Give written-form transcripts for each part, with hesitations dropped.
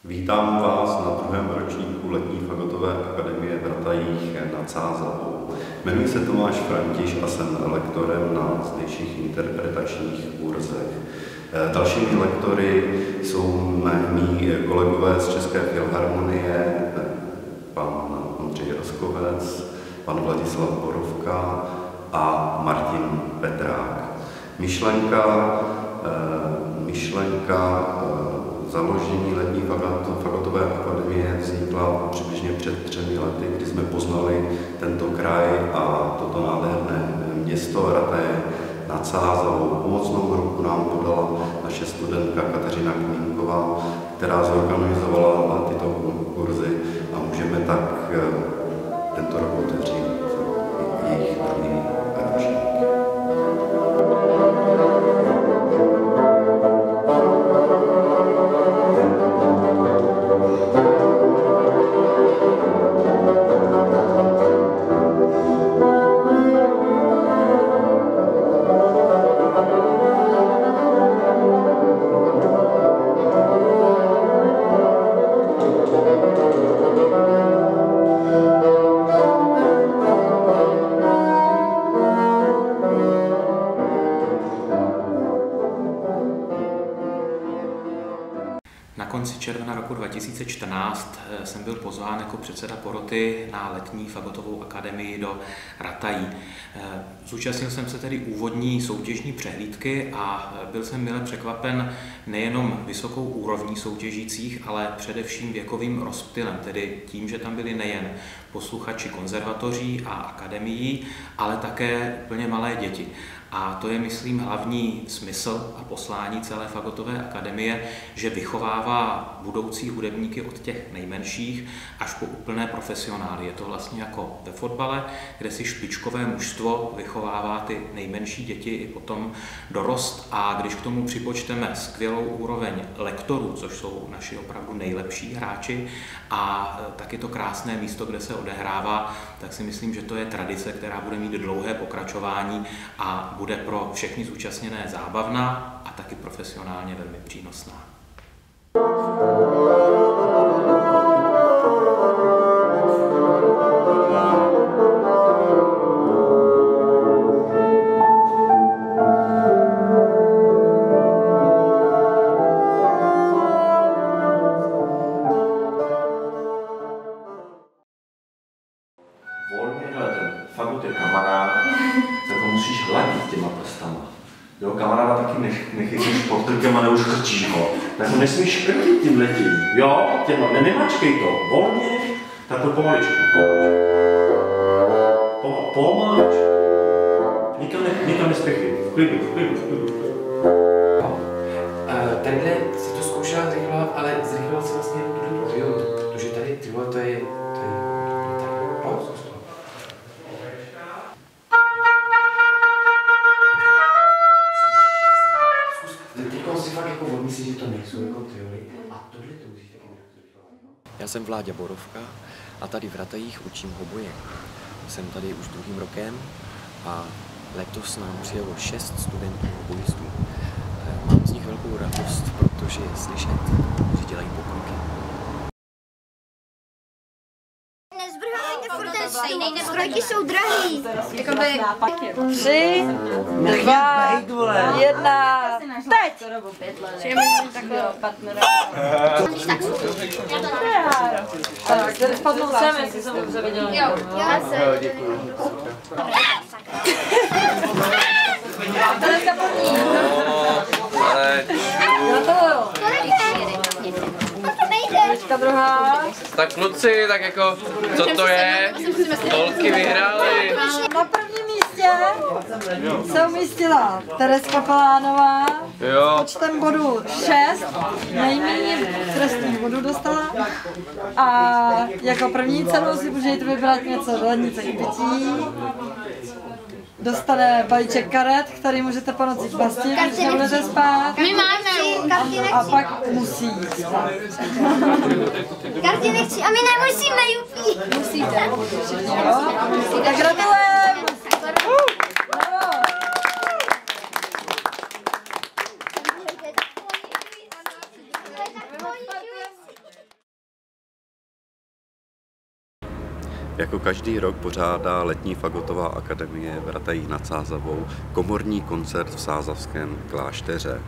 Vítám vás na druhém ročníku letní fagotové akademie v Ratajích nad Sázavou. Jmenuji se Tomáš Františ a jsem lektorem na zdejších interpretačních kurzech. Dalšími lektory jsou mí kolegové z České filharmonie, pan Ondřej Roskovec, pan Vladislav Borovka a Martin Petrák. Myšlenka založení letní fagotové akademie vznikla přibližně před 3 lety, kdy jsme poznali tento kraj a toto nádherné město Rataje nad Sázavou. Pomocnou ruku nám podala naše studentka Kateřina Kmínková, která zorganizovala tyto kurzy a můžeme tak tento rok otevřít jejich druhý ročník. Na konci června roku 2014 jsem byl pozván jako předseda poroty na letní fagotovou akademii do Ratají. Zúčastnil jsem se tedy úvodní soutěžní přehlídky a byl jsem mile překvapen nejenom vysokou úrovní soutěžících, ale především věkovým rozptylem, tedy tím, že tam byli nejen posluchači konzervatoří a akademií, ale také úplně malé děti. A to je, myslím, hlavní smysl a poslání celé fagotové akademie, že vychovává budoucí hudebníky od těch nejmenších až po úplné profesionály. Je to vlastně jako ve fotbale, kde si špičkové mužstvo vychovává ty nejmenší děti i potom dorost. A když k tomu připočteme skvělou úroveň lektorů, což jsou naši opravdu nejlepší hráči, a taky to krásné místo, kde se odehrává, tak si myslím, že to je tradice, která bude mít dlouhé pokračování a bude pro všechny zúčastněné zábavná a taky profesionálně velmi přínosná. Volně, hele, ten fagot je kamarád, tak ho musíš hladit těma prstama. Jo, kamaráda taky nechytíš pod krkem a neuškrčíš ho. Tak ho nesmíš škrtit tím letím. Jo, těma, nemačkej to. Volně, takhle pomaličku. Pomač. Nikam nespěchej. V klidu. Tenhle si to zkoušel zrychlovat, ale zrychloval se vlastně do druhého, protože tady tyhle to je myslím, že to nejsou jako teorie. A tohle to musíš taky zrychlovat. Já jsem Vláďa Borovka a tady v Ratajích učím hoboje. Jsem tady už 2. rokem a letos nám přijelo 6 studentů hobojistů. Mám z nich velkou radost, protože je slyšet, že dělají pokroky. Strojky jsou drahý. 3, 2, 1, teď! Tak, tady spadnou sem, jestli jsem dobře viděla. Jo, Tady se podní. Gratuluju. Teďka druhá. Tak kluci, tak jako, co to je? Holky vyhrály. Na prvním místě se umístila Tereska Palánová s počtem bodů 6, nejméně trestných bodů dostala. A jako první cenu si můžete vybrat něco do lednice k pití. Dostane balíček karet, který můžete po nocích bastit, když nebudete spát. My máme. A pak musí jít. Karty nechci a my nemusíme, Jupi. Musíte. Tak gratulujeme. Jako každý rok pořádá letní fagotová akademie v Ratajích nad Sázavou komorní koncert v Sázavském klášteře.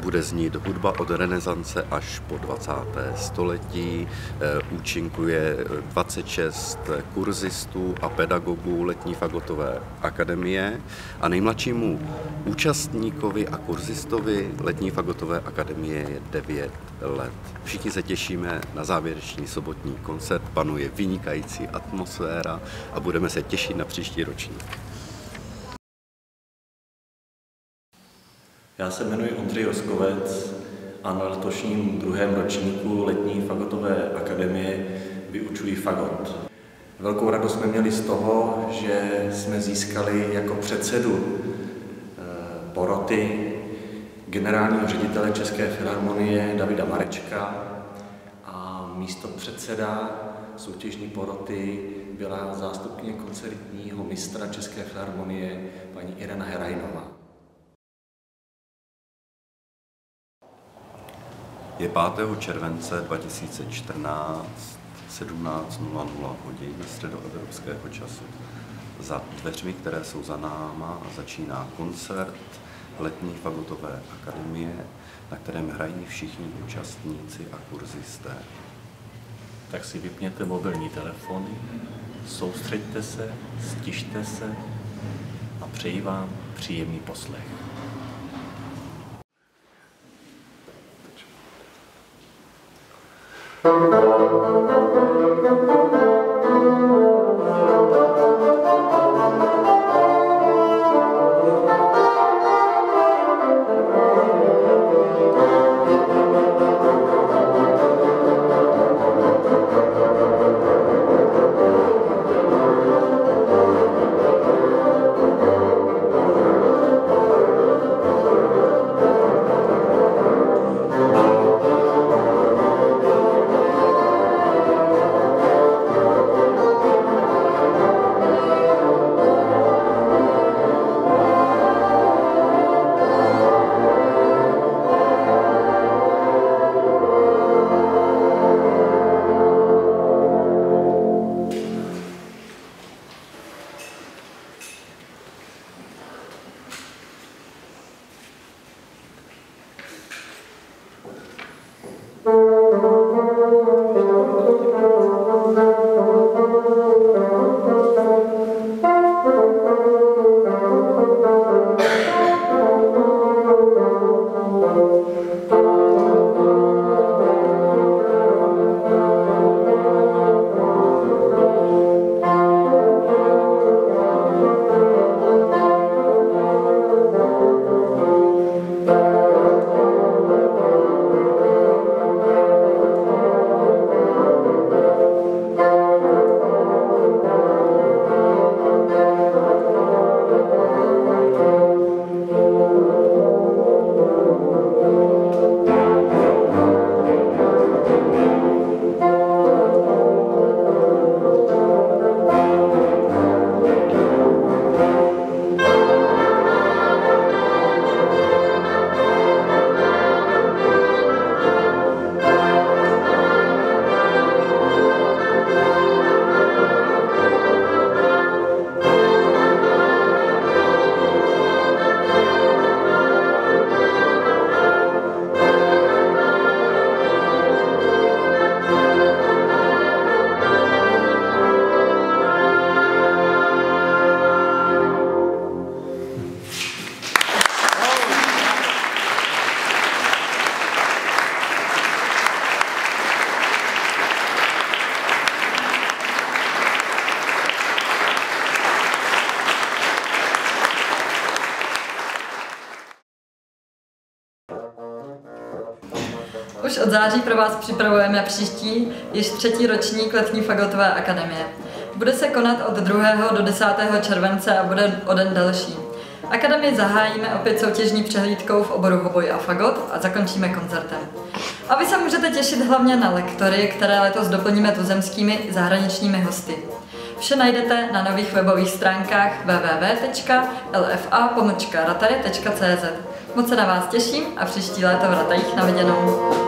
Bude znít hudba od renesance až po 20. století. Účinkuje 26 kurzistů a pedagogů letní fagotové akademie a nejmladšímu účastníkovi a kurzistovi letní fagotové akademie je 9 let. Všichni se těšíme na závěrečný sobotní koncert, panuje vynikající atmosféra a budeme se těšit na příští ročník. Já se jmenuji Ondřej Roskovec a na letošním 2. ročníku letní fagotové akademie vyučuji fagot. Velkou radost jsme měli z toho, že jsme získali jako předsedu poroty generálního ředitele České filharmonie Davida Marečka a místo předseda soutěžní poroty byla zástupkyně koncertního mistra České filharmonie paní Irena Herajnová. Je 5. července 2014, 17:00 hodin středoevropského času. Za dveřmi, které jsou za náma, začíná koncert letní fagotové akademie, na kterém hrají všichni účastníci a kurzisté. Tak si vypněte mobilní telefony, soustřeďte se, stište se a přeji vám příjemný poslech. Už od září pro vás připravujeme příští, již 3. ročník letní fagotové akademie. Bude se konat od 2. do 10. července a bude o den delší. Akademii zahájíme opět soutěžní přehlídkou v oboru hoboj a fagot a zakončíme koncertem. A vy se můžete těšit hlavně na lektory, které letos doplníme tuzemskými zahraničními hosty. Vše najdete na nových webových stránkách www.lfa-rataje.cz. Moc se na vás těším a příští léto v Ratajích na viděnou.